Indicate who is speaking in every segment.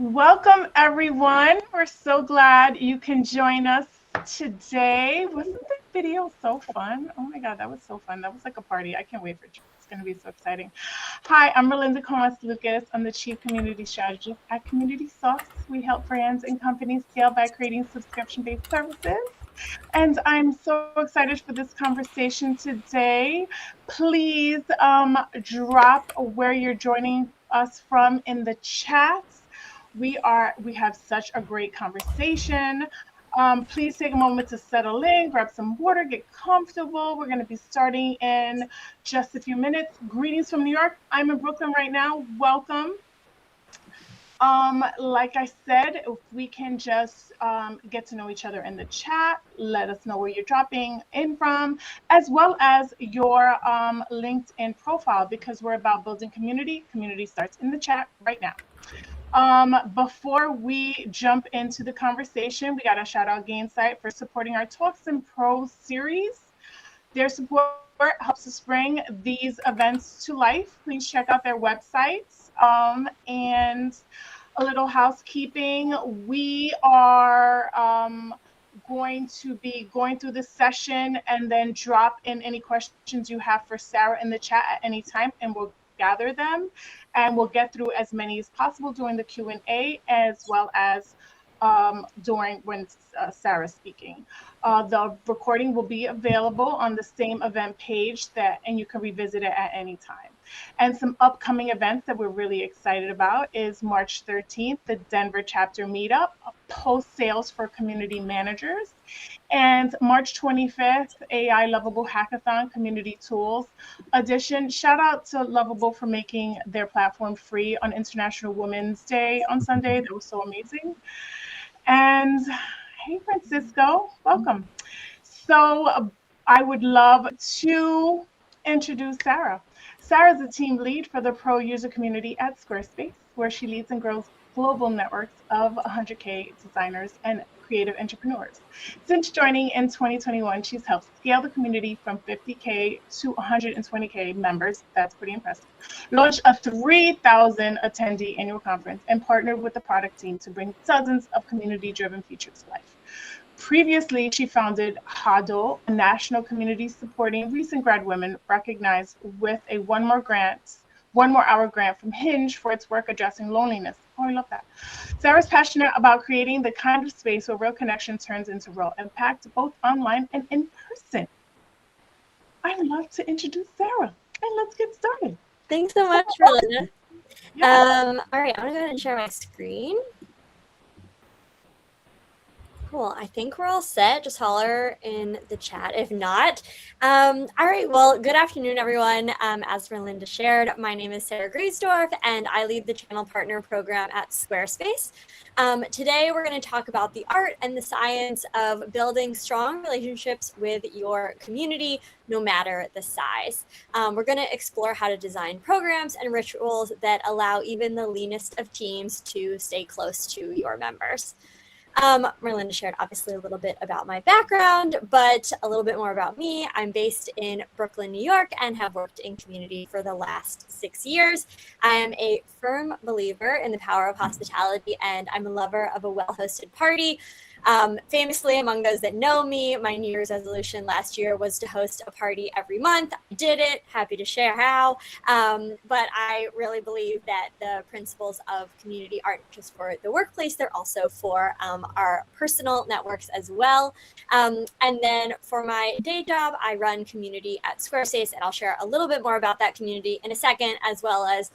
Speaker 1: Welcome, everyone. We're so glad you can join us today. Wasn't that video so fun? Oh my God, that was so fun. That was like a party. I can't wait for it. It's going to be so exciting. Hi, I'm Melinda Comas-Lucas. I'm the Chief Community Strategist at Community Sauce. We help brands and companies scale by creating subscription-based services. And I'm so excited for this conversation today. Please drop where you're joining us from in the chat. We have such a great conversation. Please take a moment to settle in, grab some water, get comfortable. We're going to be starting in just a few minutes. Greetings from New York. I'm in Brooklyn right now. Welcome. Like I said, if we can just get to know each other in the chat, let us know where you're dropping in from, as well as your LinkedIn profile, because we're about building community. Community starts in the chat right now. Before we jump into the conversation, we got to shout out Gainsight for supporting our Talks and Pro series. Their support helps us bring these events to life. Please check out their websites. And a little housekeeping. We are going to be going through this session and then drop in any questions you have for Sarah in the chat at any time, and we'll gather them and we'll get through as many as possible during the Q&A, as well as during when Sarah's speaking. The recording will be available on the same event page and you can revisit it at any time. And some upcoming events that we're really excited about is March 13th, the Denver chapter meetup, post-sales for community managers. And March 25th, AI Lovable Hackathon Community Tools Edition. Shout out to Lovable for making their platform free on International Women's Day on Sunday. That was so amazing. And hey, Francisco, welcome. So I would love to introduce Sarah. Sarah is a team lead for the pro user community at Squarespace, where she leads and grows global networks of 100K designers and creative entrepreneurs. Since joining in 2021, she's helped scale the community from 50K to 120K members. That's pretty impressive. Launched a 3,000 attendee annual conference and partnered with the product team to bring dozens of community-driven features to life. Previously, she founded HADO, a national community supporting recent grad women recognized with a one more hour grant from Hinge for its work addressing loneliness. Oh, I love that. Sarah's passionate about creating the kind of space where real connection turns into real impact, both online and in person. I'd love to introduce Sarah, and let's get started.
Speaker 2: Thanks so much, Melinda.
Speaker 1: Yeah.
Speaker 2: All right, I'm gonna go ahead and share my screen. Cool. I think we're all set. Just holler in the chat if not. All right. Well, good afternoon, everyone. As Melinda shared, my name is Sarah Griesdorf, and I lead the Channel Partner Program at Squarespace. Today, we're going to talk about the art and the science of building strong relationships with your community, no matter the size. We're going to explore how to design programs and rituals that allow even the leanest of teams to stay close to your members. Melinda shared obviously a little bit about my background, but a little bit more about me. I'm based in Brooklyn, New York, and have worked in community for the last 6 years. I am a firm believer in the power of hospitality, and I'm a lover of a well-hosted party. Famously, among those that know me, my New Year's resolution last year was to host a party every month. I did it. Happy to share how. But I really believe that the principles of community aren't just for the workplace, they're also for our personal networks as well. And then for my day job, I run community at Squarespace, and I'll share a little bit more about that community in a second, as well as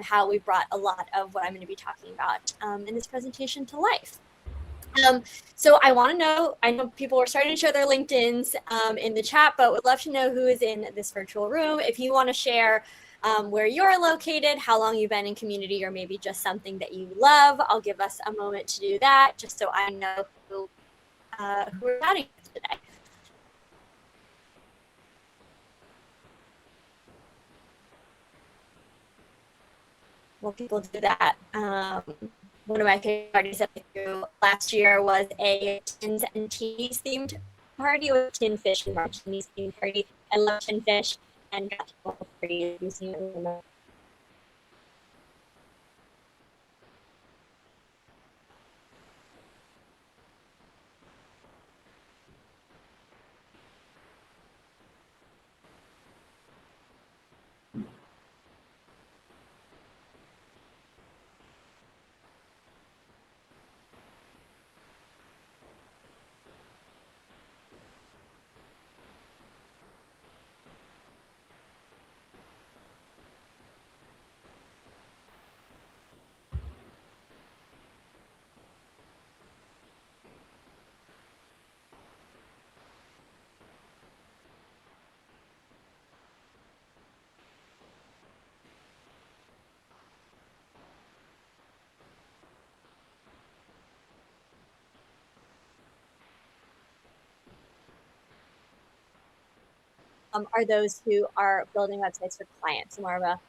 Speaker 2: how we brought a lot of what I'm going to be talking about in this presentation to life. So I want to know, I know people are starting to share their LinkedIns in the chat, but would love to know who is in this virtual room. If you want to share where you're located, how long you've been in community, or maybe just something that you love, I'll give us a moment to do that, just so I know who we're chatting with today. Well, people do that. One of my favorite parties that I threw last year was a Tins and Teenies themed party with tin fish and martinis themed party. I love tin fish and got to go for you. are those who are building websites for clients, more of a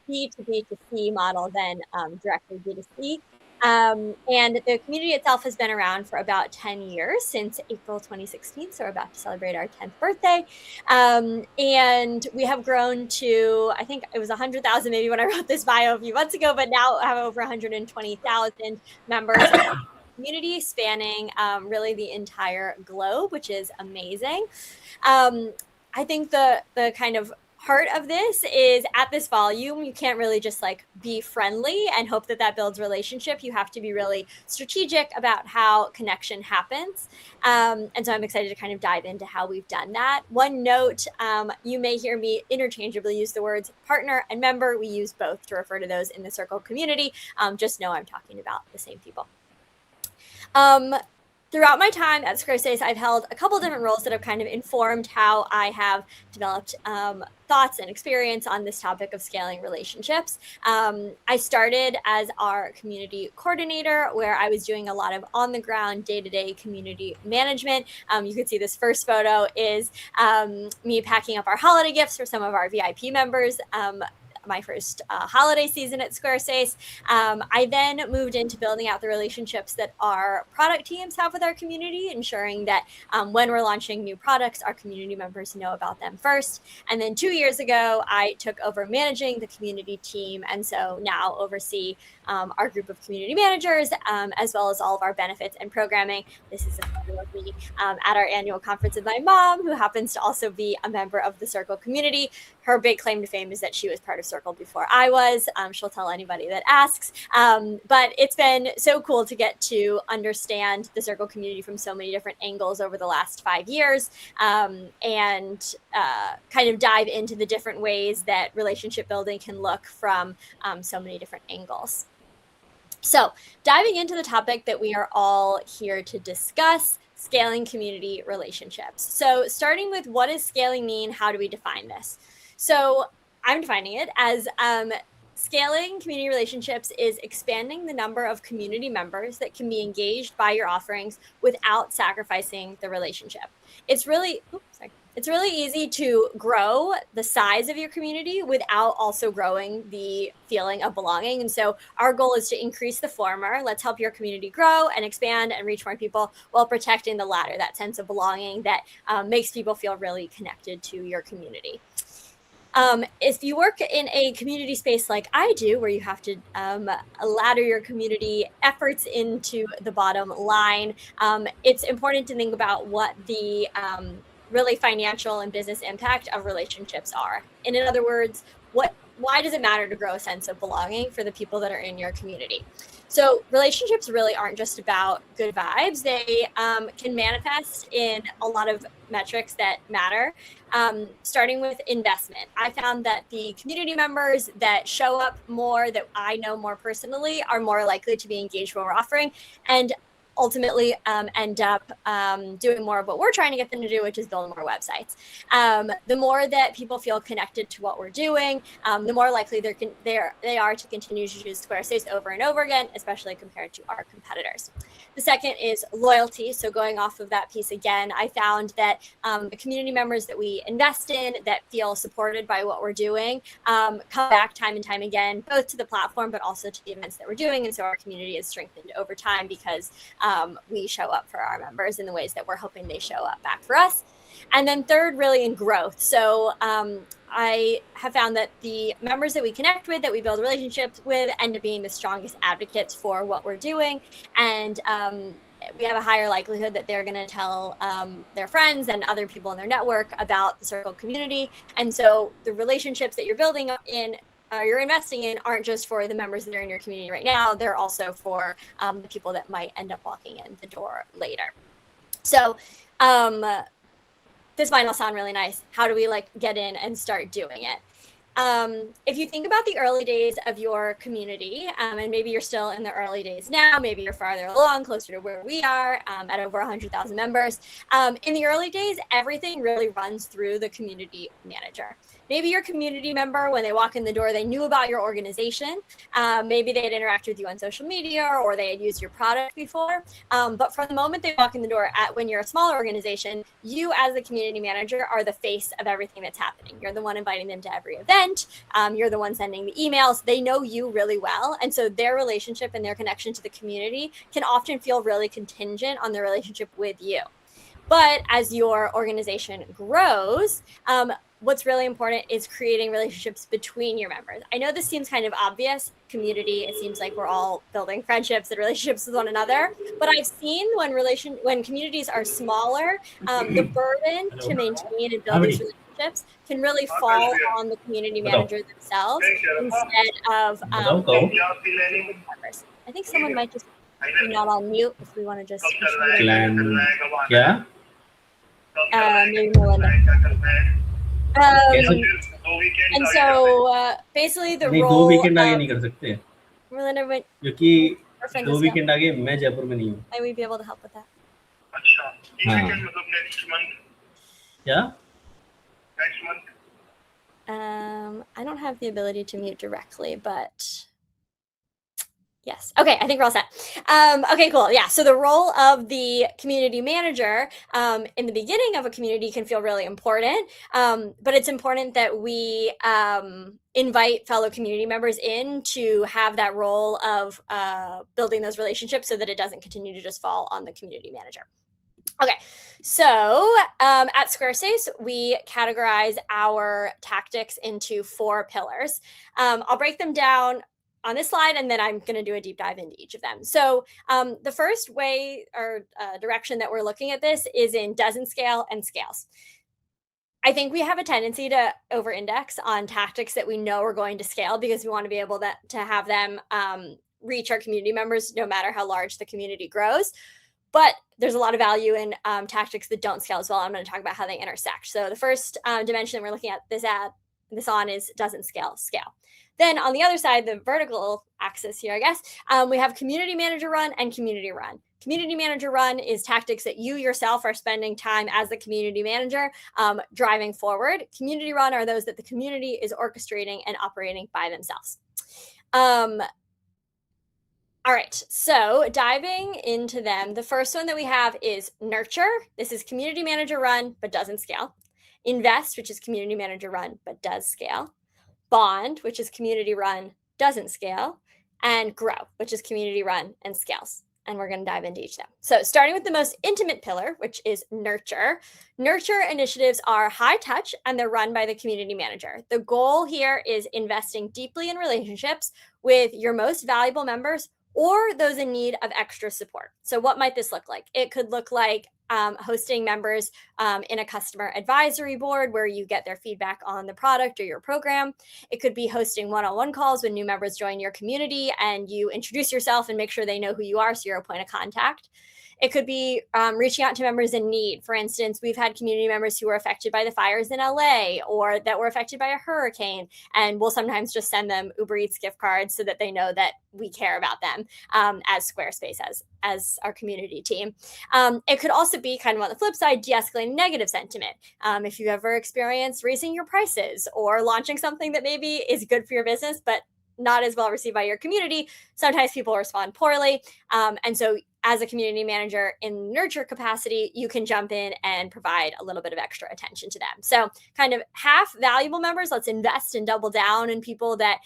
Speaker 2: B2B2C model than directly B2C. And the community itself has been around for about 10 years, since April 2016. So we're about to celebrate our 10th birthday. And we have grown to, I think it was 100,000 maybe when I wrote this bio a few months ago, but now I have over 120,000 members. Community spanning really the entire globe, which is amazing. I think the kind of part of this is, at this volume, you can't really just like be friendly and hope that that builds relationship. You have to be really strategic about how connection happens. And so I'm excited to kind of dive into how we've done that. One note, you may hear me interchangeably use the words partner and member. We use both to refer to those in the Circle community. Just know I'm talking about the same people. Throughout my time at Squarespace, I've held a couple different roles that have kind of informed how I have developed thoughts and experience on this topic of scaling relationships. I started as our community coordinator, where I was doing a lot of on-the-ground, day-to-day community management. You can see this first photo is me packing up our holiday gifts for some of our VIP members. My first holiday season at Squarespace. I then moved into building out the relationships that our product teams have with our community, ensuring that when we're launching new products, our community members know about them first. And then 2 years ago, I took over managing the community team, and so now oversee our group of community managers, as well as all of our benefits and programming. This is a photo of me at our annual conference with my mom, who happens to also be a member of the Circle community. Her big claim to fame is that she was part of Circle before I was. She'll tell anybody that asks. But it's been so cool to get to understand the Circle community from so many different angles over the last 5 years, and kind of dive into the different ways that relationship building can look from so many different angles. So diving into the topic that we are all here to discuss, scaling community relationships. So starting with, what does scaling mean? How do we define this? So I'm defining it as scaling community relationships is expanding the number of community members that can be engaged by your offerings without sacrificing the relationship. It's really easy to grow the size of your community without also growing the feeling of belonging. And so our goal is to increase the former. Let's help your community grow and expand and reach more people, while protecting the latter, that sense of belonging that makes people feel really connected to your community. If you work in a community space like I do, where you have to ladder your community efforts into the bottom line, it's important to think about what the really financial and business impact of relationships are. And in other words, why does it matter to grow a sense of belonging for the people that are in your community? So relationships really aren't just about good vibes. They can manifest in a lot of metrics that matter, starting with investment. I found that the community members that show up more, that I know more personally, are more likely to be engaged when we're offering, and ultimately end up doing more of what we're trying to get them to do, which is build more websites. The more that people feel connected to what we're doing, the more likely they are to continue to choose Squarespace over and over again, especially compared to our competitors. The second is loyalty. So going off of that piece again, I found that the community members that we invest in, that feel supported by what we're doing, come back time and time again, both to the platform, but also to the events that we're doing. And so our community is strengthened over time because we show up for our members in the ways that we're hoping they show up back for us. And then third, really in growth. So I have found that the members that we connect with, that we build relationships with, end up being the strongest advocates for what we're doing. And we have a higher likelihood that they're going to tell their friends and other people in their network about the Circle community. And so the relationships that you're building in, you're investing in, aren't just for the members that are in your community right now. They're also for the people that might end up walking in the door later. So this might all sound really nice. How do we get in and start doing it? If you think about the early days of your community, and maybe you're still in the early days now, maybe you're farther along, closer to where we are, at over 100,000 members. In the early days, everything really runs through the community manager. Maybe your community member, when they walk in the door, they knew about your organization. Maybe they had interacted with you on social media, or they had used your product before. But from the moment they walk in the door, when you're a smaller organization, you as the community manager are the face of everything that's happening. You're the one inviting them to every event. You're the one sending the emails. They know you really well. And so their relationship and their connection to the community can often feel really contingent on their relationship with you. But as your organization grows, what's really important is creating relationships between your members. I know this seems kind of obvious. Community, it seems like we're all building friendships and relationships with one another. But I've seen when communities are smaller, the burden to maintain and build these relationships can really fall on the community manager themselves instead of members. I think someone might just be not on mute if we want to just
Speaker 3: yeah.
Speaker 2: Maybe Melinda. And so basically the role Melinda went
Speaker 3: क्योंकि 2 weekend आगे मैं जयपुर में नहीं हूँ.
Speaker 2: I will be able to help with that.
Speaker 4: अच्छा, 3 weekend मतलब next month.
Speaker 3: Yeah.
Speaker 4: Next month.
Speaker 2: I don't have the ability to mute directly, but yes. Okay, I think we're all set. Okay, cool. Yeah, so the role of the community manager in the beginning of a community can feel really important, but it's important that we invite fellow community members in to have that role of building those relationships so that it doesn't continue to just fall on the community manager. Okay, so at Squarespace, we categorize our tactics into 4 pillars. I'll break them down on this slide, and then I'm going to do a deep dive into each of them. So the first way or direction that we're looking at this is in doesn't scale and scales. I think we have a tendency to over-index on tactics that we know are going to scale because we want to be able to have them reach our community members no matter how large the community grows. But there's a lot of value in tactics that don't scale as well. I'm going to talk about how they intersect. So the first dimension we're looking at this on is doesn't scale. Then on the other side, the vertical axis here, I guess, we have community manager run and community run. Community manager run is tactics that you yourself are spending time as the community manager driving forward. Community run are those that the community is orchestrating and operating by themselves. All right, so diving into them, the first one that we have is nurture. This is community manager run, but doesn't scale. Invest, which is community manager run, but does scale. Bond, which is community run, doesn't scale. And grow, which is community run and scales. And we're going to dive into each of them. So starting with the most intimate pillar, which is nurture. Nurture initiatives are high touch and they're run by the community manager. The goal here is investing deeply in relationships with your most valuable members or those in need of extra support. So what might this look like? It could look like hosting members in a customer advisory board where you get their feedback on the product or your program. It could be hosting one-on-one calls when new members join your community and you introduce yourself and make sure they know who you are so you're a point of contact. It could be reaching out to members in need. For instance, we've had community members who were affected by the fires in LA or that were affected by a hurricane, and we'll sometimes just send them Uber Eats gift cards so that they know that we care about them as Squarespace, as our community team. It could also be kind of on the flip side, de-escalating negative sentiment. If you ever experienced raising your prices or launching something that maybe is good for your business, but not as well received by your community, sometimes people respond poorly. And so as a community manager in nurture capacity, you can jump in and provide a little bit of extra attention to them. So kind of half valuable members, let's invest and double down in people that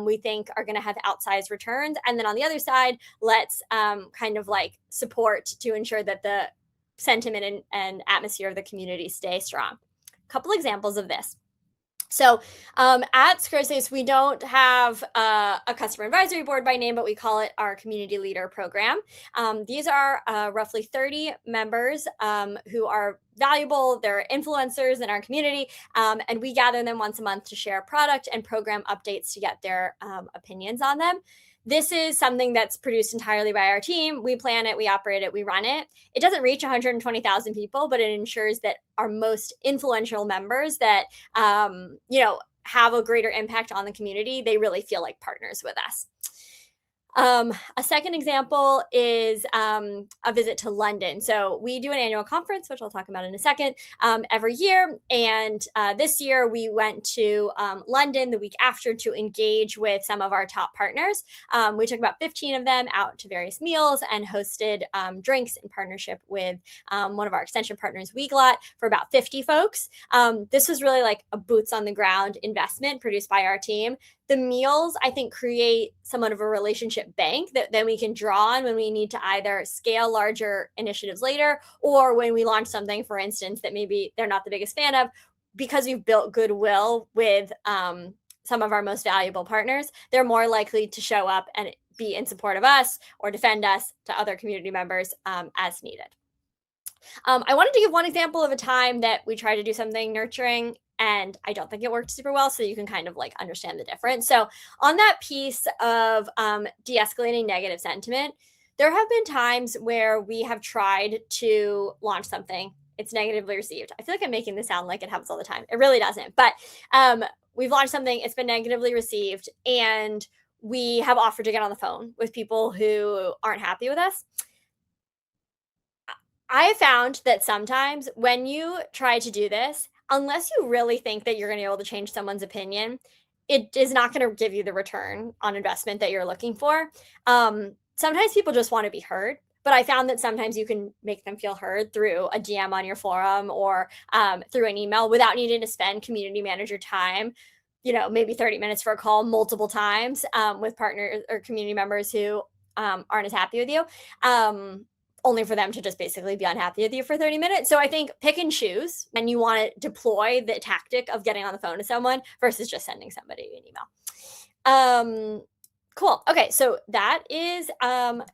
Speaker 2: we think are going to have outsized returns. And then on the other side, let's kind of like support to ensure that the sentiment and atmosphere of the community stay strong. A couple examples of this. So at Squarespace, we don't have a customer advisory board by name, but we call it our community leader program. These are roughly 30 members who are valuable. They're influencers in our community, and we gather them once a month to share product and program updates to get their opinions on them. This is something that's produced entirely by our team. We plan it, we operate it, we run it. It doesn't reach 120,000 people, but it ensures that our most influential members that, have a greater impact on the community, they really feel like partners with us. A second example is a visit to London. So we do an annual conference, which I'll talk about in a second, every year. And this year we went to London the week after to engage with some of our top partners. We took about 15 of them out to various meals and hosted drinks in partnership with one of our extension partners, Weglot, for about 50 folks. This was really like a boots on the ground investment produced by our team. The meals, I think, create somewhat of a relationship bank that then we can draw on when we need to either scale larger initiatives later, or when we launch something, for instance, that maybe they're not the biggest fan of. Because we've built goodwill with some of our most valuable partners, they're more likely to show up and be in support of us or defend us to other community members as needed. I wanted to give one example of a time that we tried to do something nurturing and I don't think it worked super well, so you can kind of like understand the difference. So on that piece of de-escalating negative sentiment, there have been times where we have tried to launch something. It's negatively received. I feel like I'm making this sound like it happens all the time. It really doesn't. But we've launched something, it's been negatively received, and we have offered to get on the phone with people who aren't happy with us. I have found that sometimes when you try to do this, unless you really think that you're going to be able to change someone's opinion, it is not going to give you the return on investment that you're looking for. Sometimes people just want to be heard, but I found that sometimes you can make them feel heard through a DM on your forum or through an email without needing to spend community manager time, maybe 30 minutes for a call multiple times with partners or community members who aren't as happy with you. Only for them to just basically be unhappy with you for 30 minutes. So I think pick and choose when you want to deploy the tactic of getting on the phone to someone versus just sending somebody an email. Cool. Okay, so that is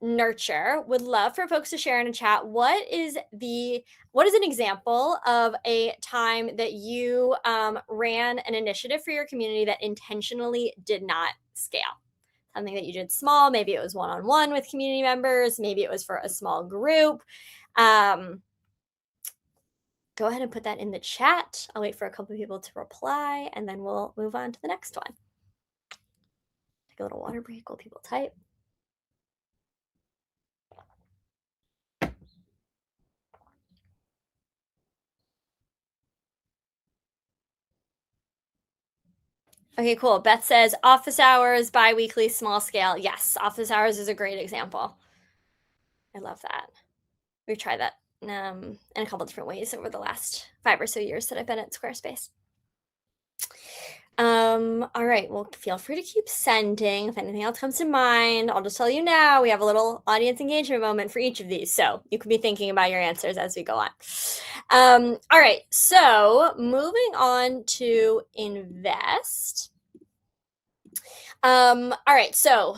Speaker 2: nurture. Would love for folks to share in a chat what is an example of a time that you ran an initiative for your community that intentionally did not scale? Something that you did small, maybe it was one-on-one with community members, maybe it was for a small group. Go ahead and put that in the chat. I'll wait for a couple of people to reply, and then we'll move on to the next one. Take a little water break while people type. Okay, cool. Beth says office hours, bi-weekly, small scale. Yes, office hours is a great example. I love that. We've tried that in a couple different ways over the last 5 or so years that I've been at Squarespace. All right, well, feel free to keep sending if anything else comes to mind. I'll just tell you now, we have a little audience engagement moment for each of these, so you can be thinking about your answers as we go on. All right, so moving on to invest. All right, so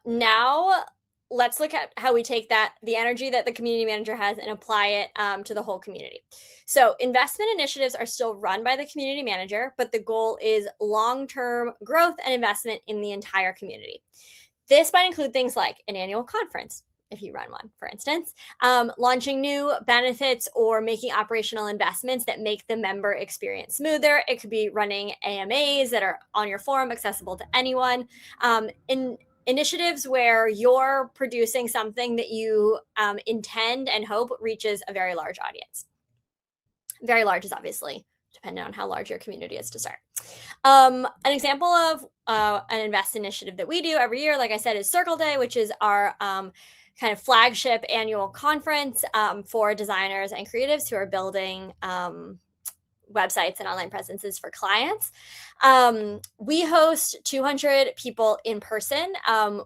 Speaker 2: now let's look at how we take the energy that the community manager has and apply it to the whole community. So investment initiatives are still run by the community manager, but the goal is long-term growth and investment in the entire community. This might include things like an annual conference, if you run one, for instance, launching new benefits or making operational investments that make the member experience smoother. It could be running AMAs that are on your forum, accessible to anyone. In initiatives where you're producing something that you intend and hope reaches a very large audience. Very large is obviously dependent on how large your community is to start. An example of an invest initiative that we do every year, like I said, is Circle Day, which is our kind of flagship annual conference for designers and creatives who are building websites and online presences for clients. We host 200 people in person,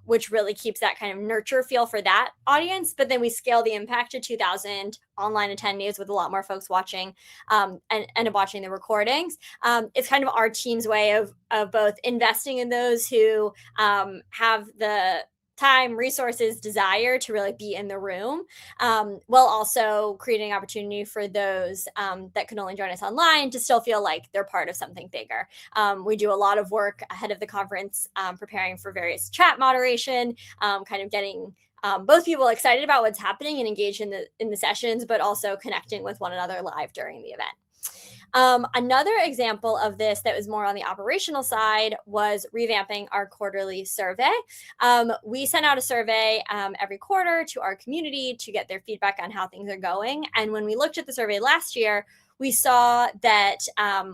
Speaker 2: which really keeps that kind of nurture feel for that audience. But then we scale the impact to 2,000 online attendees with a lot more folks watching and watching the recordings. It's kind of our team's way of both investing in those who have the time, resources, desire to really be in the room, while also creating opportunity for those that can only join us online to still feel like they're part of something bigger. We do a lot of work ahead of the conference, preparing for various chat moderation, kind of getting both people excited about what's happening and engaged in the sessions, but also connecting with one another live during the event. Another example of this that was more on the operational side was revamping our quarterly survey. We sent out a survey every quarter to our community to get their feedback on how things are going. And when we looked at the survey last year, we saw that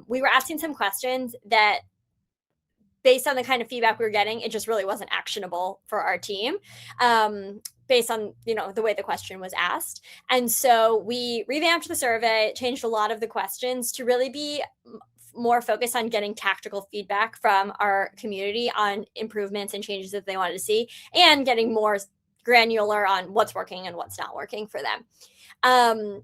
Speaker 2: we were asking some questions that, based on the kind of feedback we were getting, it just really wasn't actionable for our team. Based on the way the question was asked. And so we revamped the survey, changed a lot of the questions to really be more focused on getting tactical feedback from our community on improvements and changes that they wanted to see, and getting more granular on what's working and what's not working for them.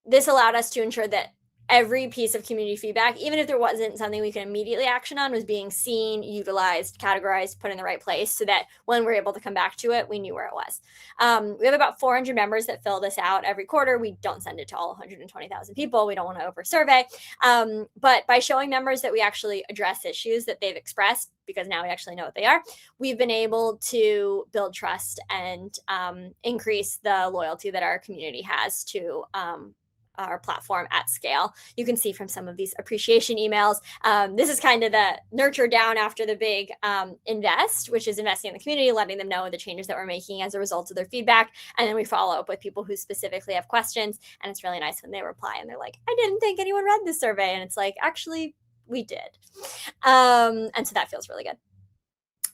Speaker 2: This allowed us to ensure that every piece of community feedback, even if there wasn't something we could immediately action on, was being seen, utilized, categorized, put in the right place, so that when we're able to come back to it, we knew where it was. We have about 400 members that fill this out every quarter. We don't send it to all 120,000 people. We don't want to over survey. But by showing members that we actually address issues that they've expressed, because now we actually know what they are, we've been able to build trust and increase the loyalty that our community has to our platform at scale. You can see from some of these appreciation emails. This is kind of the nurture down after the big invest, which is investing in the community, letting them know the changes that we're making as a result of their feedback. And then we follow up with people who specifically have questions. And it's really nice when they reply and they're like, I didn't think anyone read this survey. And it's like, actually, we did. And so that feels really good.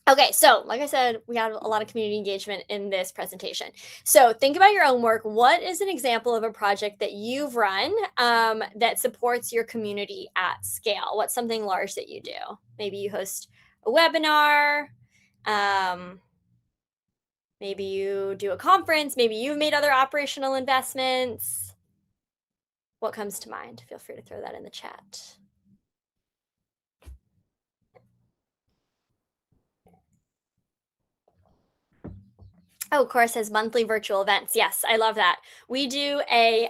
Speaker 2: Okay, so like I said, we got a lot of community engagement in this presentation. So think about your own work. What is an example of a project that you've run that supports your community at scale? What's something large that you do? Maybe you host a webinar. Maybe you do a conference. Maybe you've made other operational investments. What comes to mind? Feel free to throw that in the chat. Oh, Cora says monthly virtual events. Yes, I love that. We do a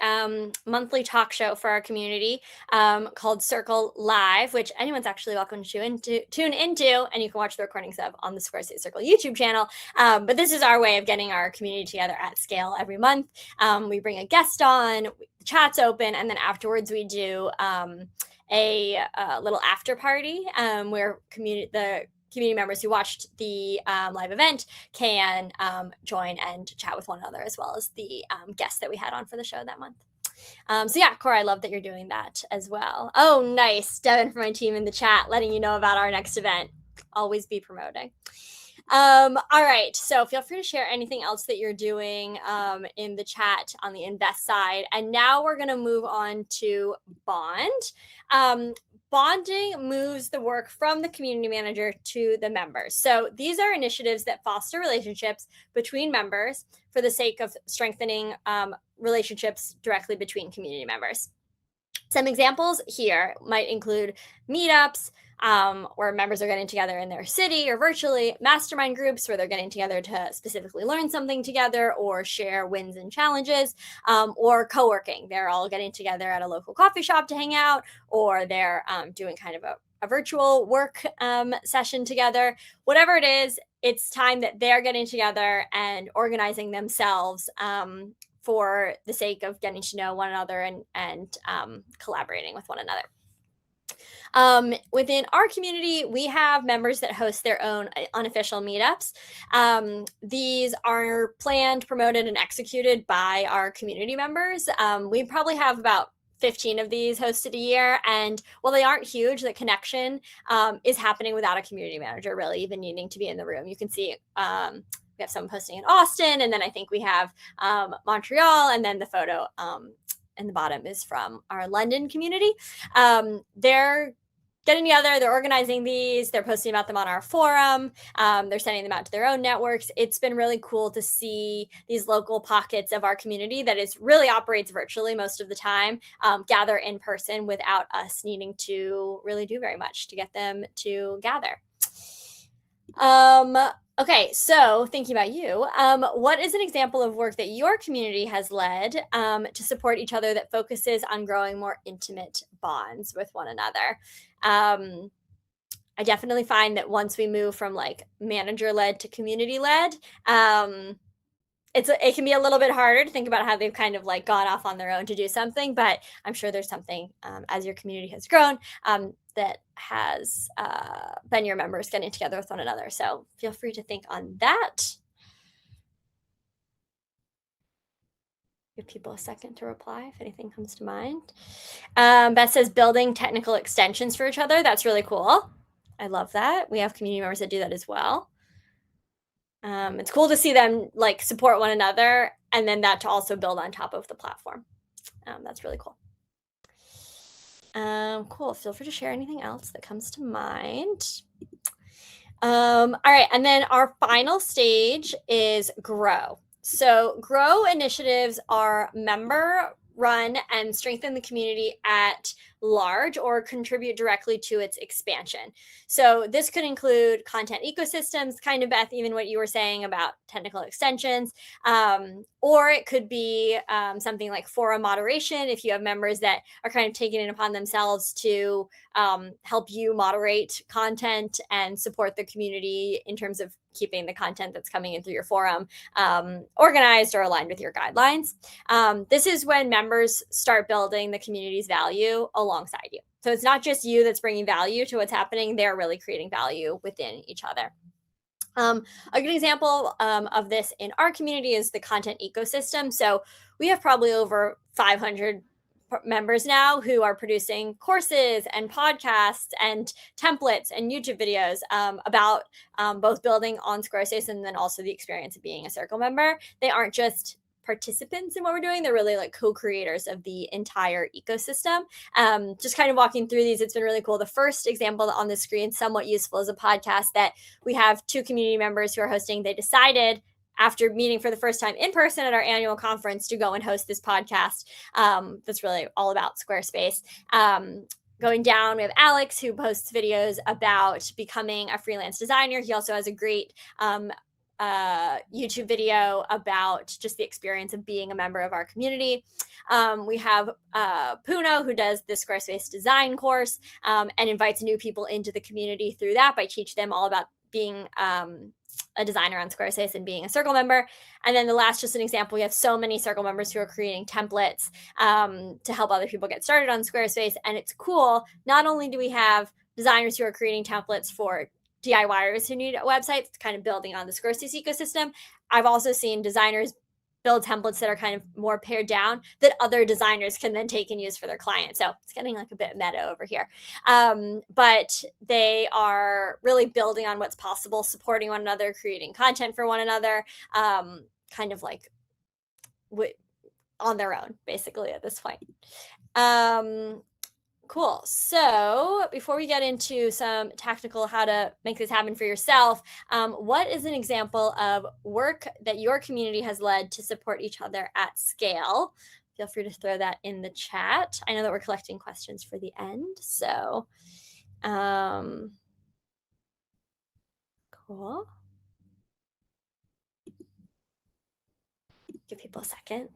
Speaker 2: monthly talk show for our community called Circle Live, which anyone's actually welcome to tune into, and you can watch the recordings of on the Squarespace Circle YouTube channel. But this is our way of getting our community together at scale every month. We bring a guest on, the chat's open, and then afterwards we do a little after party where the community members who watched the live event can join and chat with one another, as well as the guests that we had on for the show that month. So yeah, Cora, I love that you're doing that as well. Oh, nice. Devin from my team in the chat letting you know about our next event. Always be promoting. All right, so feel free to share anything else that you're doing in the chat on the invest side. And now we're going to move on to Bond. Bonding moves the work from the community manager to the members. So these are initiatives that foster relationships between members for the sake of strengthening relationships directly between community members. Some examples here might include meetups, where members are getting together in their city or virtually, mastermind groups where they're getting together to specifically learn something together or share wins and challenges, or co-working. They're all getting together at a local coffee shop to hang out, or they're doing kind of a virtual work session together. Whatever it is, it's time that they're getting together and organizing themselves for the sake of getting to know one another and collaborating with one another. Within our community, we have members that host their own unofficial meetups. These are planned, promoted, and executed by our community members. We probably have about 15 of these hosted a year. And while they aren't huge, the connection is happening without a community manager really even needing to be in the room. You can see we have someone posting in Austin, and then I think we have Montreal, and then the photo in the bottom is from our London community. They're getting together, they're organizing these, they're posting about them on our forum, they're sending them out to their own networks. It's been really cool to see these local pockets of our community that is really operates virtually most of the time, gather in person without us needing to really do very much to get them to gather. Okay, so thinking about you, what is an example of work that your community has led to support each other that focuses on growing more intimate bonds with one another? I definitely find that once we move from like manager-led to community-led, it can be a little bit harder to think about how they've kind of like gone off on their own to do something, but I'm sure there's something as your community has grown that has been your members getting together with one another. So feel free to think on that. Give people a second to reply if anything comes to mind. Beth says building technical extensions for each other. That's really cool. I love that. We have community members that do that as well. It's cool to see them like support one another and then that to also build on top of the platform. That's really cool. Cool. Feel free to share anything else that comes to mind. All right. And then our final stage is grow. So grow initiatives are member run and strengthen the community at large or contribute directly to its expansion. So this could include content ecosystems, kind of Beth, even what you were saying about technical extensions, or it could be something like forum moderation if you have members that are kind of taking it upon themselves to help you moderate content and support the community in terms of keeping the content that's coming in through your forum organized or aligned with your guidelines. This is when members start building the community's value alongside you. So it's not just you that's bringing value to what's happening. They're really creating value within each other. A good example of this in our community is the content ecosystem. So we have probably over 500 members now who are producing courses and podcasts and templates and YouTube videos about both building on Squarespace and then also the experience of being a Circle member. They aren't just participants in what we're doing. They're really like co-creators of the entire ecosystem. Just kind of walking through these, it's been really cool. The first example on the screen, somewhat useful, is a podcast that we have 2 community members who are hosting. They decided after meeting for the first time in person at our annual conference to go and host this podcast that's really all about Squarespace. Going down, we have Alex, who posts videos about becoming a freelance designer. He also has a great YouTube video about just the experience of being a member of our community. We have Puno, who does the Squarespace design course and invites new people into the community through that by teaching them all about being a designer on Squarespace and being a Circle member. And then the last, just an example, we have so many Circle members who are creating templates to help other people get started on Squarespace. And it's cool. Not only do we have designers who are creating templates for DIYers who need websites, kind of building on the Squarespace ecosystem, I've also seen designers build templates that are kind of more pared down that other designers can then take and use for their clients. So it's getting like a bit meta over here. But they are really building on what's possible, supporting one another, creating content for one another, kind of like on their own, basically, at this point. Cool. So before we get into some tactical how to make this happen for yourself, what is an example of work that your community has led to support each other at scale? Feel free to throw that in the chat. I know that we're collecting questions for the end. So cool. Give people a second.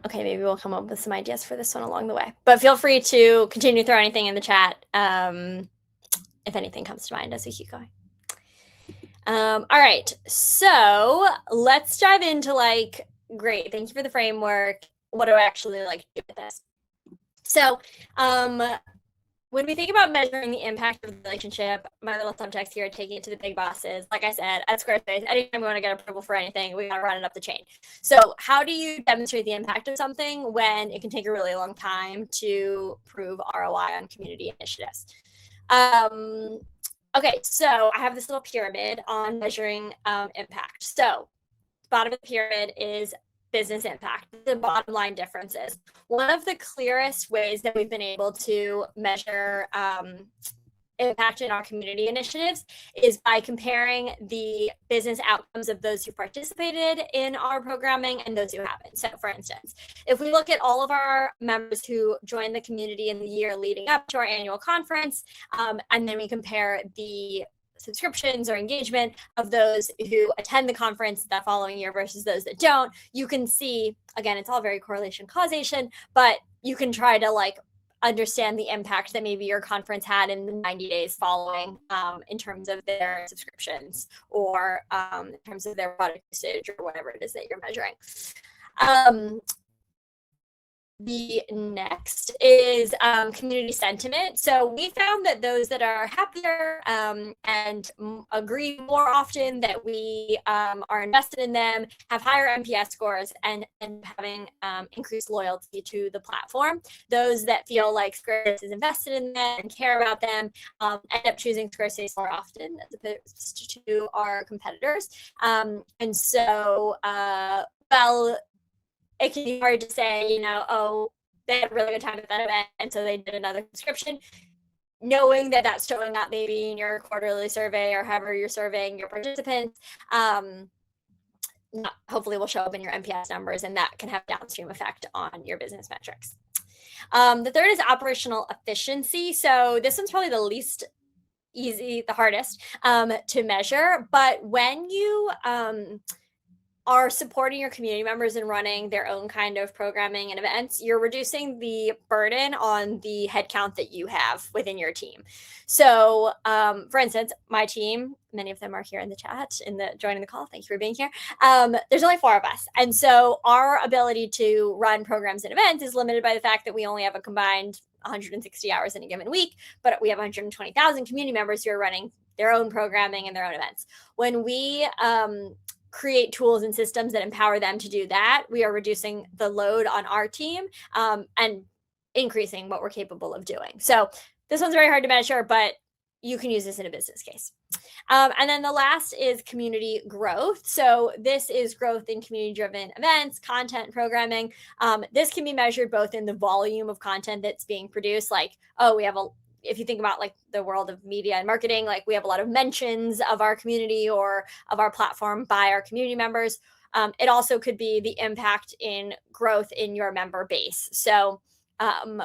Speaker 2: Okay, maybe we'll come up with some ideas for this one along the way. But feel free to continue to throw anything in the chat if anything comes to mind as we keep going. All right, so let's dive into like, great, thank you for the framework. What do I actually like to do with this? So when we think about measuring the impact of the relationship, my little subtext here, taking it to the big bosses, like I said, at Squarespace, anytime we want to get approval for anything, we got to run it up the chain. So how do you demonstrate the impact of something when it can take a really long time to prove ROI on community initiatives? Okay, so I have this little pyramid on measuring impact. So bottom of the pyramid is business impact, the bottom line differences. One of the clearest ways that we've been able to measure impact in our community initiatives is by comparing the business outcomes of those who participated in our programming and those who haven't. So for instance, if we look at all of our members who joined the community in the year leading up to our annual conference, and then we compare the subscriptions or engagement of those who attend the conference that following year versus those that don't, you can see, again, it's all very correlation causation, but you can try to like understand the impact that maybe your conference had in the 90 days following in terms of their subscriptions or in terms of their product usage or whatever it is that you're measuring. The next is community sentiment. So we found that those that are happier and agree more often that we are invested in them have higher NPS scores and having increased loyalty to the platform. Those that feel like Squarespace is invested in them and care about them end up choosing Squarespace more often as opposed to our competitors. And so, well, it can be hard to say, you know, oh, they had a really good time at that event, and so they did another subscription, knowing that that's showing up maybe in your quarterly survey or however you're surveying your participants. Hopefully will show up in your NPS numbers, and that can have downstream effect on your business metrics. The third is operational efficiency. So this one's probably the least easy, the hardest to measure, but when you are supporting your community members and running their own kind of programming and events, you're reducing the burden on the headcount that you have within your team. So, for instance, my team, many of them are here in the chat, joining the call. Thank you for being here. There's only 4 of us. And so our ability to run programs and events is limited by the fact that we only have a combined 160 hours in a given week, but we have 120,000 community members who are running their own programming and their own events. When we create tools and systems that empower them to do that, we are reducing the load on our team and increasing what we're capable of doing. So this one's very hard to measure, but you can use this in a business case. And then the last is community growth. So this is growth in community-driven events, content, programming. This can be measured both in the volume of content that's being produced, like, oh, we have if you think about like the world of media and marketing, like we have a lot of mentions of our community or of our platform by our community members. It also could be the impact in growth in your member base. So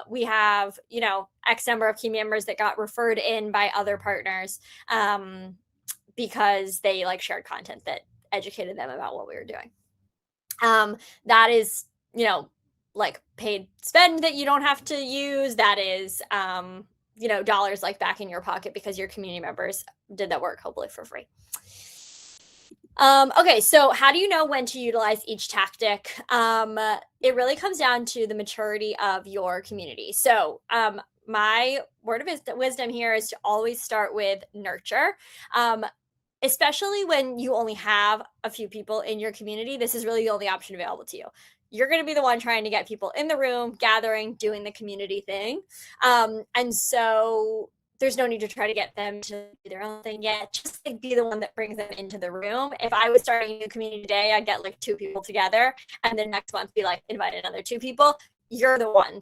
Speaker 2: we have, you know, X number of key members that got referred in by other partners because they like shared content that educated them about what we were doing. That is, you know, like paid spend that you don't have to use. That is, you know, dollars like back in your pocket because your community members did that work, hopefully for free. Okay, so how do you know when to utilize each tactic? It really comes down to the maturity of your community. So my word of wisdom here is to always start with nurture. Especially when you only have a few people in your community, this is really the only option available to you. You're going to be the one trying to get people in the room, gathering, doing the community thing. And so there's no need to try to get them to do their own thing yet. Just like be the one that brings them into the room. If I was starting a new community today, I'd get like 2 people together and then next month be like, invite another 2 people. You're the one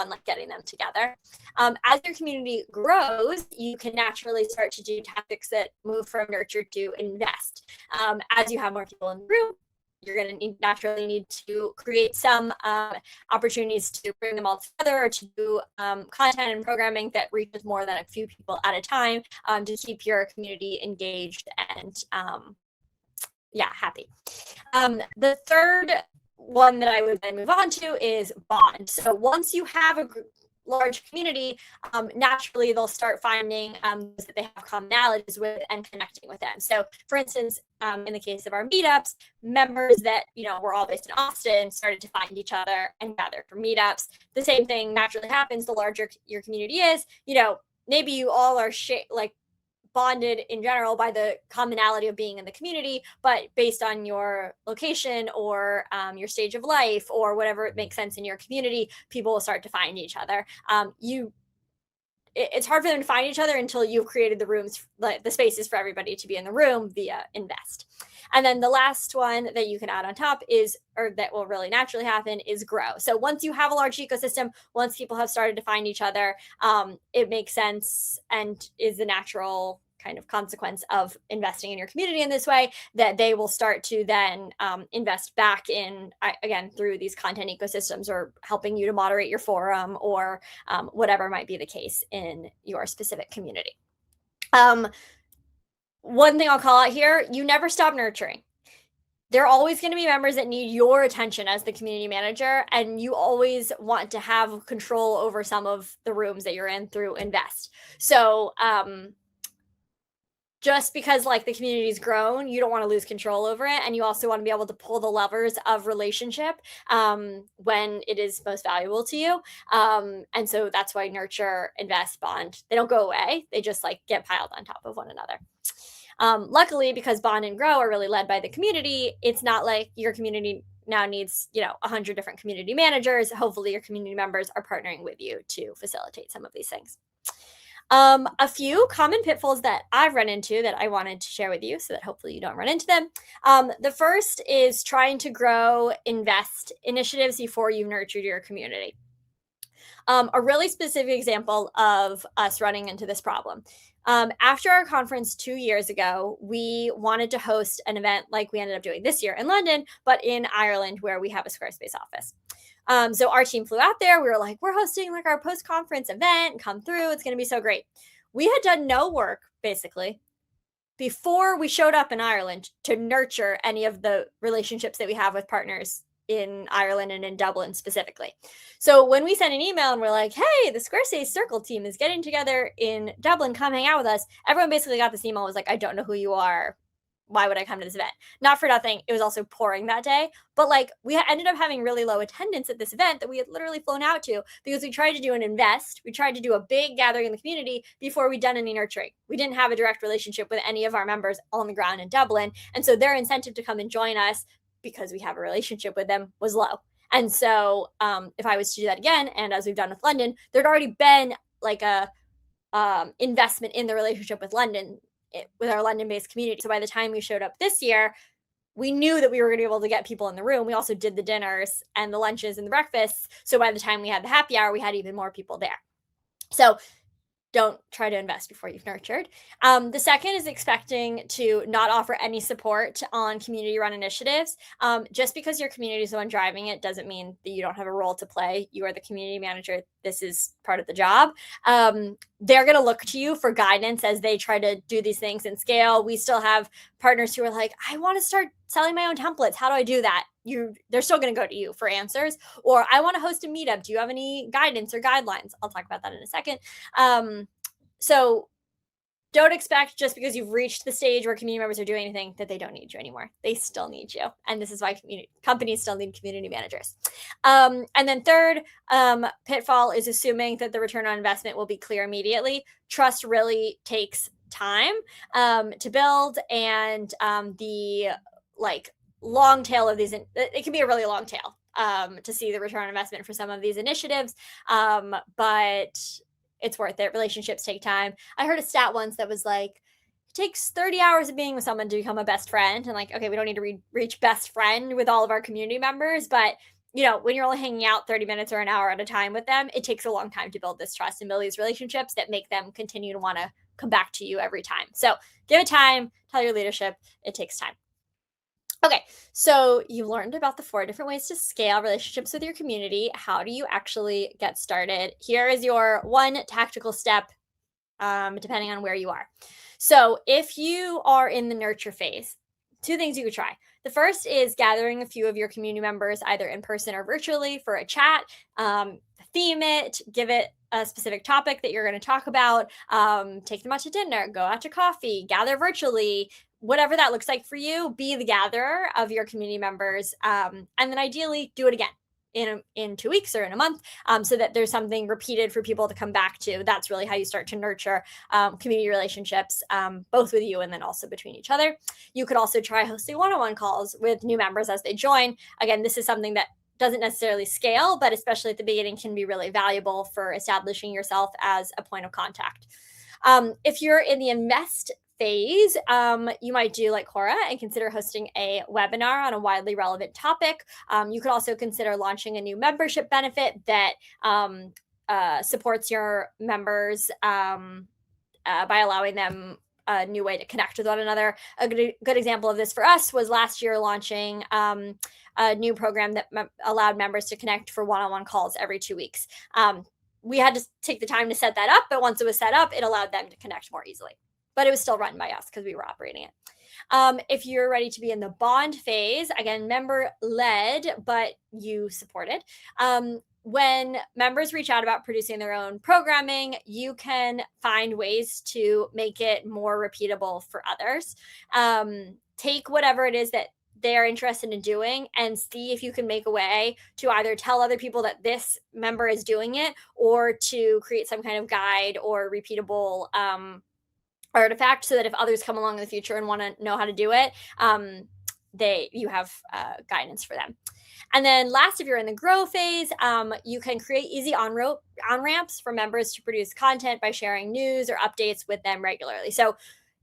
Speaker 2: like getting them together. As your community grows, you can naturally start to do tactics that move from nurture to invest. As you have more people in the room, you're going to naturally need to create some opportunities to bring them all together or to do content and programming that reaches more than a few people at a time to keep your community engaged and happy. The third one that I would then move on to is bond. So once you have a large community, naturally they'll start finding those that they have commonalities with and connecting with them. So for instance, in the case of our meetups, members that, you know, were all based in Austin started to find each other and gather for meetups. The same thing naturally happens the larger your community is. You know, maybe you all are bonded in general by the commonality of being in the community, but based on your location or your stage of life or whatever it makes sense in your community, people will start to find each other. It's hard for them to find each other until you've created the rooms, like the spaces for everybody to be in the room via invest. And then the last one that you can add on top is, or that will really naturally happen, is grow. So once you have a large ecosystem, once people have started to find each other, it makes sense and is the natural kind of consequence of investing in your community in this way, that they will start to then invest back in, again, through these content ecosystems or helping you to moderate your forum or whatever might be the case in your specific community. one thing I'll call out here, you never stop nurturing. There are always going to be members that need your attention as the community manager, and you always want to have control over some of the rooms that you're in through Invest. So just because like the community's grown, you don't want to lose control over it, and you also want to be able to pull the levers of relationship when it is most valuable to you. And so that's why nurture, invest, bond, they don't go away. They just like get piled on top of one another. Luckily, because Bond and Grow are really led by the community, it's not like your community now needs, 100 different community managers. Hopefully your community members are partnering with you to facilitate some of these things. A few common pitfalls that I've run into that I wanted to share with you so that hopefully you don't run into them. The first is trying to grow, invest initiatives before you've nurtured your community. A really specific example of us running into this problem. After our conference 2 years ago, we wanted to host an event like we ended up doing this year in London, but in Ireland, where we have a Squarespace office. So our team flew out there. We were like, we're hosting like our post-conference event. Come through. It's going to be so great. We had done no work, basically, before we showed up in Ireland to nurture any of the relationships that we have with partners in Ireland and in Dublin specifically. So when we sent an email and we're like, hey, the Squarespace Circle team is getting together in Dublin, come hang out with us. Everyone basically got this email, was like, I don't know who you are. Why would I come to this event? Not for nothing. It was also pouring that day. But like we ended up having really low attendance at this event that we had literally flown out to because we tried to do an invest. We tried to do a big gathering in the community before we'd done any nurturing. We didn't have a direct relationship with any of our members on the ground in Dublin. And so their incentive to come and join us because we have a relationship with them was low. And so if I was to do that again, and as we've done with London, there'd already been like a investment in the relationship with London, with our London-based community. So by the time we showed up this year, we knew that we were going to be able to get people in the room. We also did the dinners and the lunches and the breakfasts. So by the time we had the happy hour, we had even more people there. So don't try to invest before you've nurtured. The second is expecting to not offer any support on community-run initiatives. Just because your community is the one driving it doesn't mean that you don't have a role to play. You are the community manager. This is part of the job. They're going to look to you for guidance as they try to do these things and scale. We still have partners who are like, I want to start selling my own templates. How do I do that? They're still going to go to you for answers. Or I want to host a meetup. Do you have any guidance or guidelines? I'll talk about that in a second. So don't expect just because you've reached the stage where community members are doing anything that they don't need you anymore. They still need you. And this is why companies still need community managers. And then third pitfall is assuming that the return on investment will be clear immediately. Trust really takes time to build, and the long tail of these, it can be a really long tail to see the return on investment for some of these initiatives. But it's worth it. Relationships take time. I heard a stat once that was like, it takes 30 hours of being with someone to become a best friend. And like, okay, we don't need to reach best friend with all of our community members, but when you're only hanging out 30 minutes or an hour at a time with them, it takes a long time to build this trust and build these relationships that make them continue to want to come back to you every time. So give it time, tell your leadership, it takes time. Okay, so you learned about the 4 different ways to scale relationships with your community. How do you actually get started? Here is your one tactical step, depending on where you are. So if you are in the nurture phase, 2 things you could try. The first is gathering a few of your community members, either in person or virtually, for a chat. Theme it, give it a specific topic that you're going to talk about, take them out to dinner, go out to coffee, gather virtually, whatever that looks like for you. Be the gatherer of your community members, and then ideally do it again in 2 weeks or in a month, so that there's something repeated for people to come back to. That's really how you start to nurture community relationships, both with you and then also between each other. You could also try hosting one-on-one calls with new members as they join. Again, this is something that doesn't necessarily scale, but especially at the beginning can be really valuable for establishing yourself as a point of contact. If you're in the invest phase, you might do like Cora and consider hosting a webinar on a widely relevant topic. You could also consider launching a new membership benefit that supports your members by allowing them a new way to connect with one another. A good example of this for us was last year launching a new program that allowed members to connect for one-on-one calls every 2 weeks. We had to take the time to set that up, but once it was set up, it allowed them to connect more easily. but it was still run by us because we were operating it. If you're ready to be in the bond phase, again, member led, but you supported. When members reach out about producing their own programming, you can find ways to make it more repeatable for others. Take whatever it is that they're interested in doing and see if you can make a way to either tell other people that this member is doing it, or to create some kind of guide or repeatable artifact so that if others come along in the future and want to know how to do it, you have guidance for them. And then last, if you're in the grow phase, you can create easy on-ramps for members to produce content by sharing news or updates with them regularly. So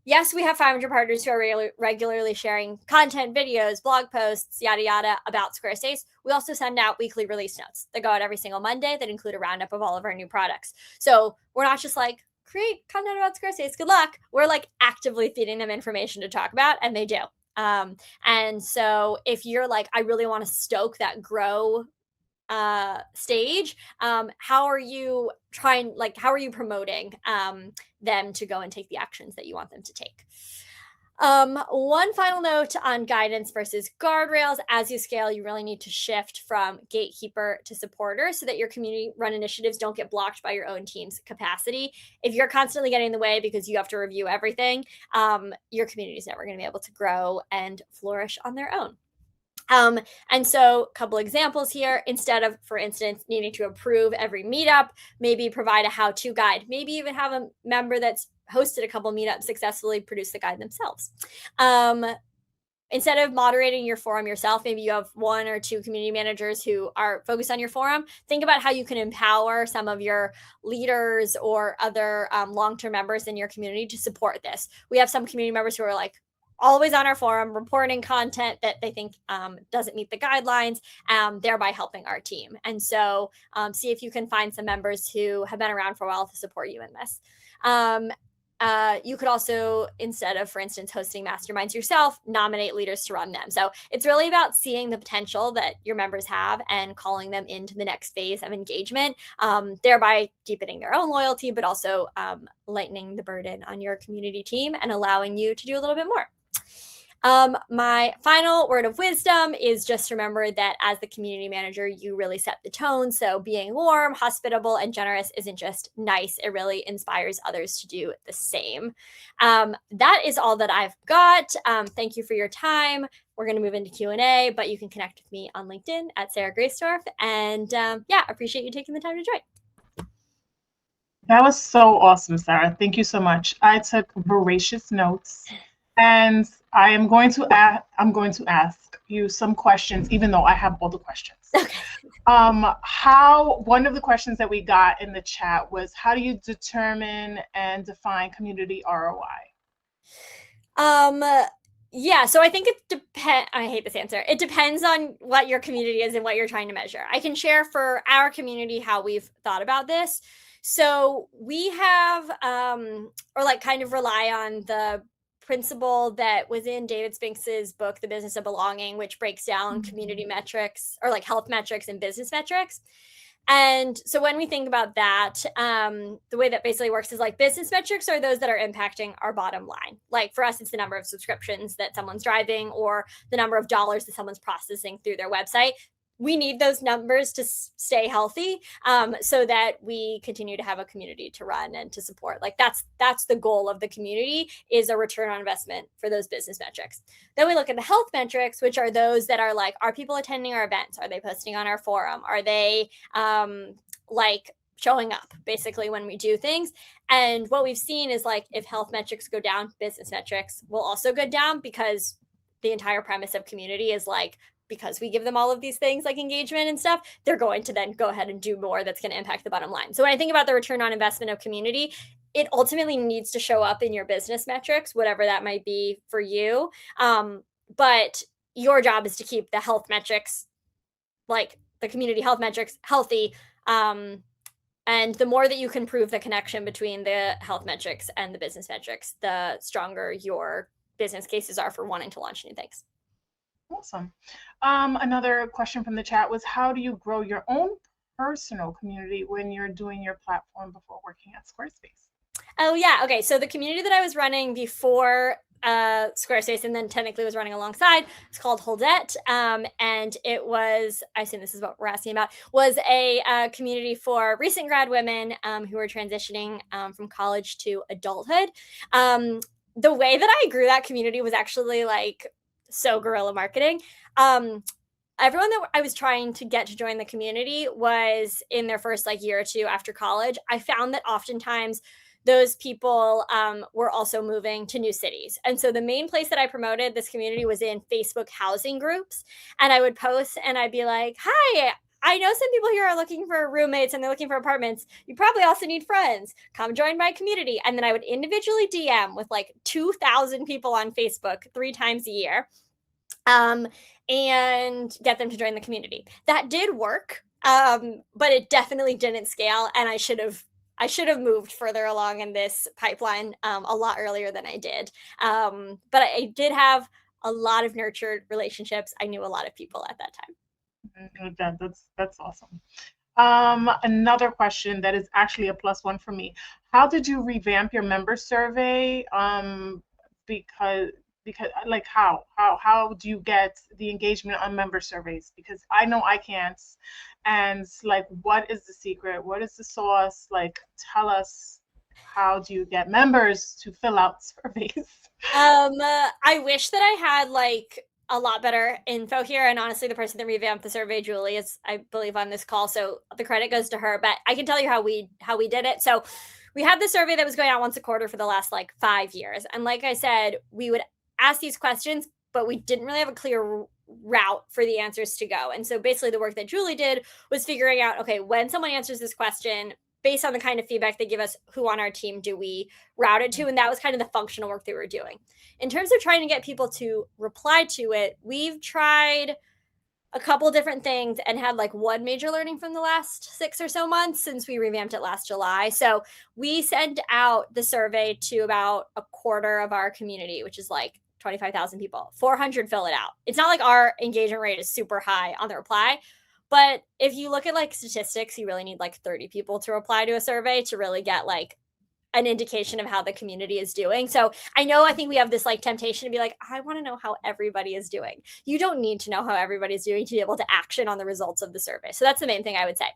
Speaker 2: yes, we have 500 partners who are regularly sharing content, videos, blog posts, yada, yada, about Squarespace. We also send out weekly release notes that go out every single Monday that include a roundup of all of our new products. So we're not just like, create content about Squarespace, good luck. We're like actively feeding them information to talk about, and they do. And so if you're like, I really want to stoke that grow stage, how are you promoting them to go and take the actions that you want them to take? One final note on guidance versus guardrails. As you scale, you really need to shift from gatekeeper to supporter so that your community run initiatives don't get blocked by your own team's capacity. If you're constantly getting in the way because you have to review everything, your community is never going to be able to grow and flourish on their own. And so a couple examples here, instead of, for instance, needing to approve every meetup, maybe provide a how-to guide, maybe even have a member that's hosted a couple meetups successfully produce the guide themselves. Instead of moderating your forum yourself, maybe you have 1 or 2 community managers who are focused on your forum. Think about how you can empower some of your leaders or other long-term members in your community to support this. We have some community members who are like, always on our forum, reporting content that they think doesn't meet the guidelines, thereby helping our team. And so see if you can find some members who have been around for a while to support you in this. You could also, instead of, for instance, hosting masterminds yourself, nominate leaders to run them. So it's really about seeing the potential that your members have and calling them into the next phase of engagement, thereby deepening their own loyalty, but also lightening the burden on your community team and allowing you to do a little bit more. My final word of wisdom is just remember that as the community manager, you really set the tone. So being warm, hospitable, and generous isn't just nice. It really inspires others to do the same. That is all that I've got. Thank you for your time. We're going to move into Q&A, but you can connect with me on LinkedIn at Sarah Graysdorf. And yeah, appreciate you taking the time to join.
Speaker 1: That was so awesome, Sarah. Thank you so much. I took voracious notes. And I'm going to ask you some questions, even though I have all the questions.
Speaker 2: Okay.
Speaker 1: One of the questions that we got in the chat was, how do you determine and define community ROI?
Speaker 2: Yeah, so I think it depends. I hate this answer. It depends on what your community is and what you're trying to measure. I can share for our community how we've thought about this. So we have, or like kind of rely on the principle that was in David Spinks's book, The Business of Belonging, which breaks down community metrics or like health metrics and business metrics. And so when we think about that, the way that basically works is like business metrics are those that are impacting our bottom line. Like for us, it's the number of subscriptions that someone's driving or the number of dollars that someone's processing through their website. We need those numbers to stay healthy so that we continue to have a community to run and to support. Like that's the goal of the community, is a return on investment for those business metrics. Then we look at the health metrics, which are those that are like, are people attending our events? Are they posting on our forum? Are they like showing up basically when we do things? And what we've seen is like, if health metrics go down, business metrics will also go down, because the entire premise of community is like, because we give them all of these things like engagement and stuff, they're going to then go ahead and do more that's going to impact the bottom line. So when I think about the return on investment of community, it ultimately needs to show up in your business metrics, whatever that might be for you. But your job is to keep the health metrics, like the community health metrics, healthy. And the more that you can prove the connection between the health metrics and the business metrics, the stronger your business cases are for wanting to launch new things.
Speaker 1: Awesome. Another question from the chat was, how do you grow your own personal community when you're doing your platform before working at Squarespace?
Speaker 2: Oh yeah. Okay. So the community that I was running before Squarespace and then technically was running alongside, it's called Holdette. And it was, I assume this is what we're asking about, was a community for recent grad women who are transitioning from college to adulthood. The way that I grew that community was actually like so guerrilla marketing. Everyone that I was trying to get to join the community was in their first like year or two after college. I found that oftentimes those people were also moving to new cities. And so the main place that I promoted this community was in Facebook housing groups. And I would post and I'd be like, hi, I know some people here are looking for roommates and they're looking for apartments. You probably also need friends. Come join my community. And then I would individually DM with like 2,000 people on Facebook 3 times a year. And get them to join the community. That did work, but it definitely didn't scale. And I should have moved further along in this pipeline a lot earlier than I did. But I did have a lot of nurtured relationships. I knew a lot of people at that time.
Speaker 1: That's awesome. Another question that is actually a +1 for me. How did you revamp your member survey? Because like how do you get the engagement on member surveys? Because I know I can't. And like, what is the secret? What is the sauce? Like, tell us, how do you get members to fill out surveys?
Speaker 2: I wish that I had like a lot better info here. And honestly, the person that revamped the survey, Julie, is I believe on this call. So the credit goes to her, but I can tell you how we did it. So we had the survey that was going out once a quarter for the last like 5 years. And like I said, we would ask these questions, but we didn't really have a clear route for the answers to go. And so basically the work that Julie did was figuring out, okay, when someone answers this question, based on the kind of feedback they give us, who on our team do we route it to? And that was kind of the functional work they were doing. In terms of trying to get people to reply to it, we've tried a couple different things and had like one major learning from the last 6 or so months since we revamped it last July. So we sent out the survey to about a quarter of our community, which is like 25,000 people. 400 fill it out. It's not like our engagement rate is super high on the reply, but if you look at like statistics, you really need like 30 people to reply to a survey to really get like an indication of how the community is doing. So I think we have this like temptation to be like, I want to know how everybody is doing. You don't need to know how everybody's doing to be able to action on the results of the survey. So that's the main thing I would say.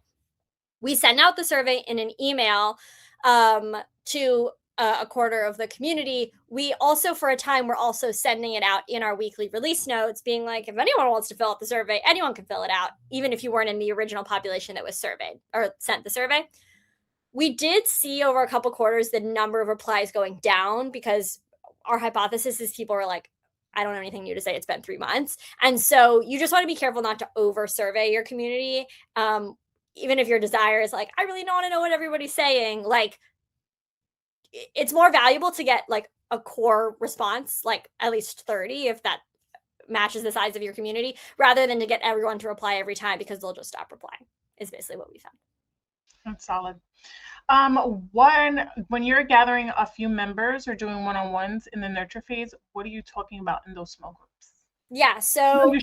Speaker 2: We send out the survey in an email to a quarter of the community. We also, for a time, we're also sending it out in our weekly release notes, being like, if anyone wants to fill out the survey, anyone can fill it out, even if you weren't in the original population that was surveyed or sent the survey. We did see over a couple quarters the number of replies going down because our hypothesis is people are like, I don't have anything new to say. It's been 3 months. And so you just want to be careful not to over survey your community. Even if your desire is like, I really don't want to know what everybody's saying. Like, it's more valuable to get like a core response, like at least 30, if that matches the size of your community, rather than to get everyone to reply every time because they'll just stop replying, is basically what we found.
Speaker 1: That's solid. When you're gathering a few members or doing one-on-ones in the nurture phase, what are you talking about in those small groups?
Speaker 2: Yeah, so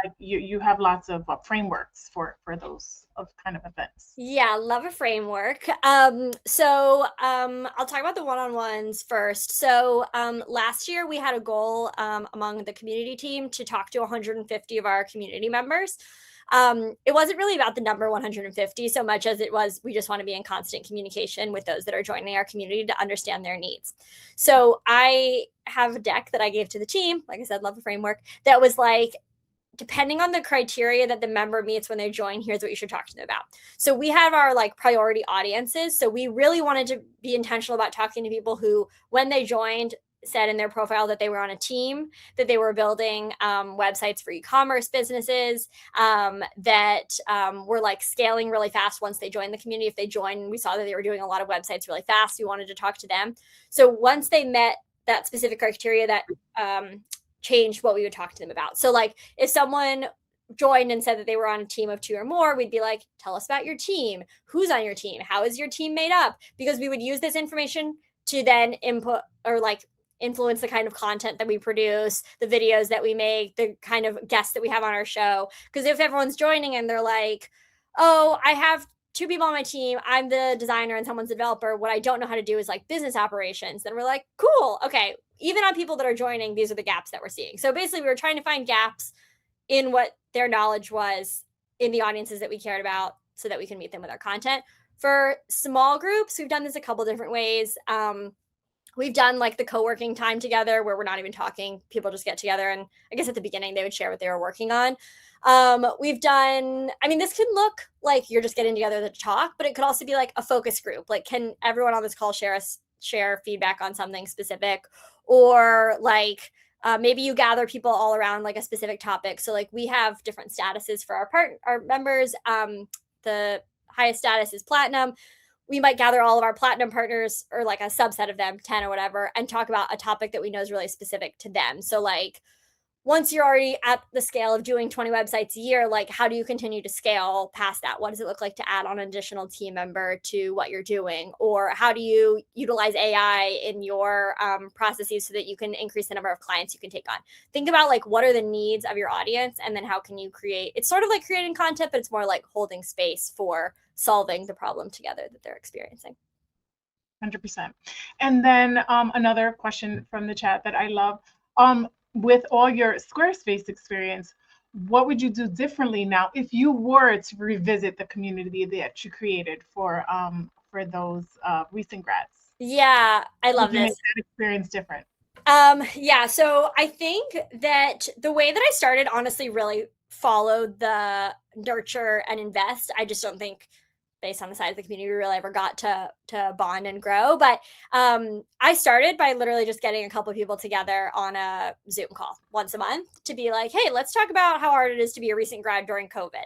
Speaker 1: like you have lots of frameworks for those kind of events.
Speaker 2: Yeah, love a framework. I'll talk about the one-on-ones first. So last year we had a goal among the community team to talk to 150 of our community members. It wasn't really about the number 150 so much as it was, we just want to be in constant communication with those that are joining our community to understand their needs. So I have a deck that I gave to the team, like I said, love a framework, that was like, depending on the criteria that the member meets when they join, here's what you should talk to them about. So we have our like priority audiences. So we really wanted to be intentional about talking to people who, when they joined, said in their profile that they were on a team, that they were building websites for e-commerce businesses, that were like scaling really fast once they joined the community. If they joined, we saw that they were doing a lot of websites really fast. We wanted to talk to them. So once they met that specific criteria, that changed what we would talk to them about. So like if someone joined and said that they were on a team of 2 or more, we'd be like, tell us about your team. Who's on your team? How is your team made up? Because we would use this information to then input or like influence the kind of content that we produce, the videos that we make, the kind of guests that we have on our show. Because if everyone's joining and they're like, oh, I have two people on my team. I'm the designer and someone's the developer. What I don't know how to do is like business operations. Then we're like, cool. Okay. Even on people that are joining, these are the gaps that we're seeing. So basically we were trying to find gaps in what their knowledge was in the audiences that we cared about so that we can meet them with our content. For small groups, we've done this a couple different ways. We've done like the co-working time together where we're not even talking. People just get together, and I guess at the beginning they would share what they were working on. We've done, I mean, this could look like you're just getting together to talk, but it could also be like a focus group. Like, can everyone on this call share feedback on something specific? Or like maybe you gather people all around like a specific topic. So like we have different statuses for our members. The highest status is platinum. We might gather all of our platinum partners or like a subset of them, 10 or whatever, and talk about a topic that we know is really specific to them. So like once you're already at the scale of doing 20 websites a year, like how do you continue to scale past that? What does it look like to add on an additional team member to what you're doing? Or how do you utilize AI in your processes so that you can increase the number of clients you can take on? Think about like what are the needs of your audience, and then how can you create, it's sort of like creating content, but it's more like holding space for solving the problem together that they're experiencing.
Speaker 1: 100%. And then another question from the chat that I love. With all your Squarespace experience, what would you do differently now if you were to revisit the community that you created for those recent grads?
Speaker 2: Yeah, I love
Speaker 1: this. Make that experience different.
Speaker 2: Yeah, so I think that the way that I started honestly really followed the nurture and invest. I just don't think, based on the size of the community, we really ever got to bond and grow. But I started by literally just getting a couple of people together on a Zoom call once a month to be like, hey, let's talk about how hard it is to be a recent grad during COVID.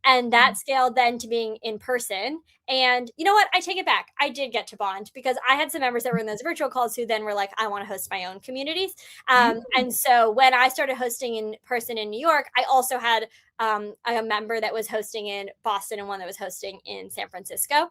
Speaker 2: And that scaled then to being in person. And you know what? I take it back. I did get to bond because I had some members that were in those virtual calls who then were like, I want to host my own communities. And so when I started hosting in person in New York, I also had a member that was hosting in Boston and one that was hosting in San Francisco.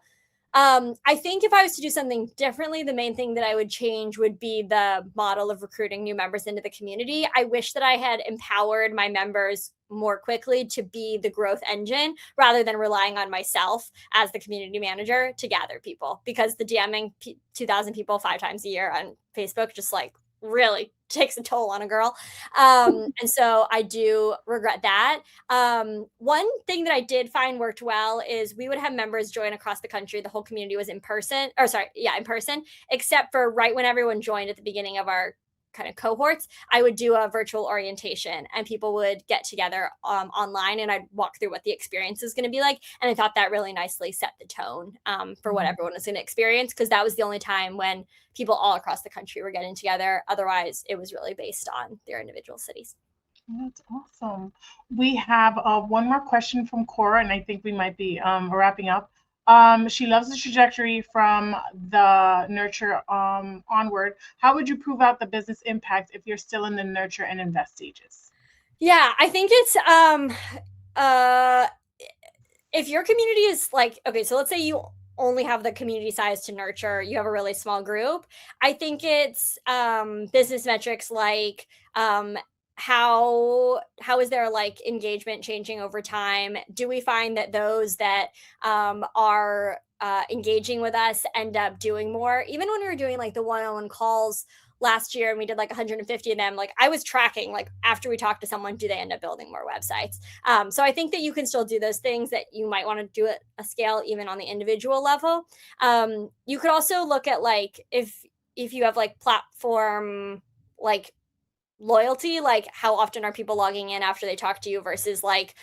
Speaker 2: I think if I was to do something differently, the main thing that I would change would be the model of recruiting new members into the community. I wish that I had empowered my members more quickly to be the growth engine rather than relying on myself as the community manager to gather people, because the DMing 2,000 people 5 times a year on Facebook just like really takes a toll on a girl. And so I do regret that. One thing that I did find worked well is we would have members join across the country. The whole community was in person, except for right when everyone joined at the beginning of our kind of cohorts, I would do a virtual orientation and people would get together online, and I'd walk through what the experience is going to be like. And I thought that really nicely set the tone for what everyone was going to experience, because that was the only time when people all across the country were getting together. Otherwise, it was really based on their individual cities.
Speaker 1: That's awesome. We have one more question from Cora, and I think we might be wrapping up. She loves the trajectory from the nurture onward. How would you prove out the business impact if you're still in the nurture and invest stages?
Speaker 2: Yeah, I think it's if your community is like, okay, so let's say you only have the community size to nurture, you have a really small group. I think it's business metrics like how is their like engagement changing over time? Do we find that those that are engaging with us end up doing more? Even when we were doing like the one-on-one calls last year and we did like 150 of them, like I was tracking like after we talked to someone, do they end up building more websites? So I think that you can still do those things that you might want to do at a scale even on the individual level. You could also look at like if you have like platform like loyalty, like how often are people logging in after they talk to you versus like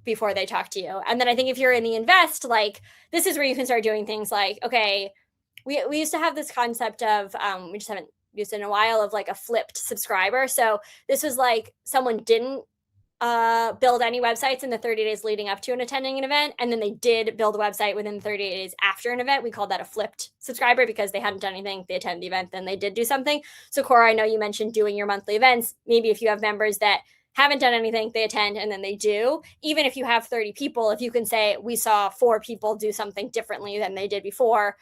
Speaker 2: before they talk to you. And then I think if you're in the invest, like this is where you can start doing things like, okay, we used to have this concept of we just haven't used it in a while, of like a flipped subscriber. So this was like someone didn't build any websites in the 30 days leading up to an attending an event, and then they did build a website within 30 days after an event. We called that a flipped subscriber because they hadn't done anything, they attended the event, then they did do something. So Cora, I know you mentioned doing your monthly events. Maybe if you have members that haven't done anything, they attend and then they do. Even if you have 30 people, if you can say we saw 4 people do something differently than they did before,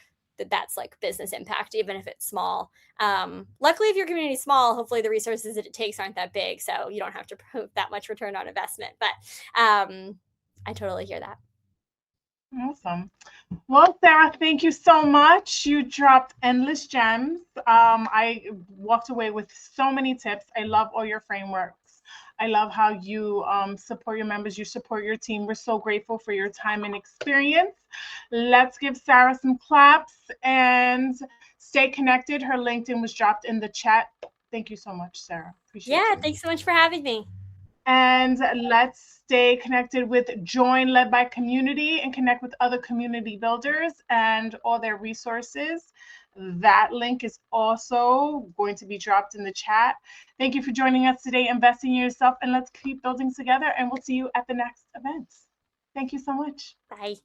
Speaker 2: that's like business impact, even if it's small. Luckily, if your community is small, hopefully the resources that it takes aren't that big, so you don't have to prove that much return on investment. But I totally hear that.
Speaker 1: Awesome. Well, Sarah, thank you so much. You dropped endless gems. I walked away with so many tips. I love all your frameworks. I love how you support your members, you support your team. We're so grateful for your time and experience. Let's give Sarah some claps and stay connected. Her LinkedIn was dropped in the chat. Thank you so much, Sarah. Appreciate you.
Speaker 2: Thanks so much for having me.
Speaker 1: And let's stay connected with Join Led by Community and connect with other community builders and all their resources. That link is also going to be dropped in the chat. Thank you for joining us today, investing in yourself, and let's keep building together. And we'll see you at the next event. Thank you so much.
Speaker 2: Bye.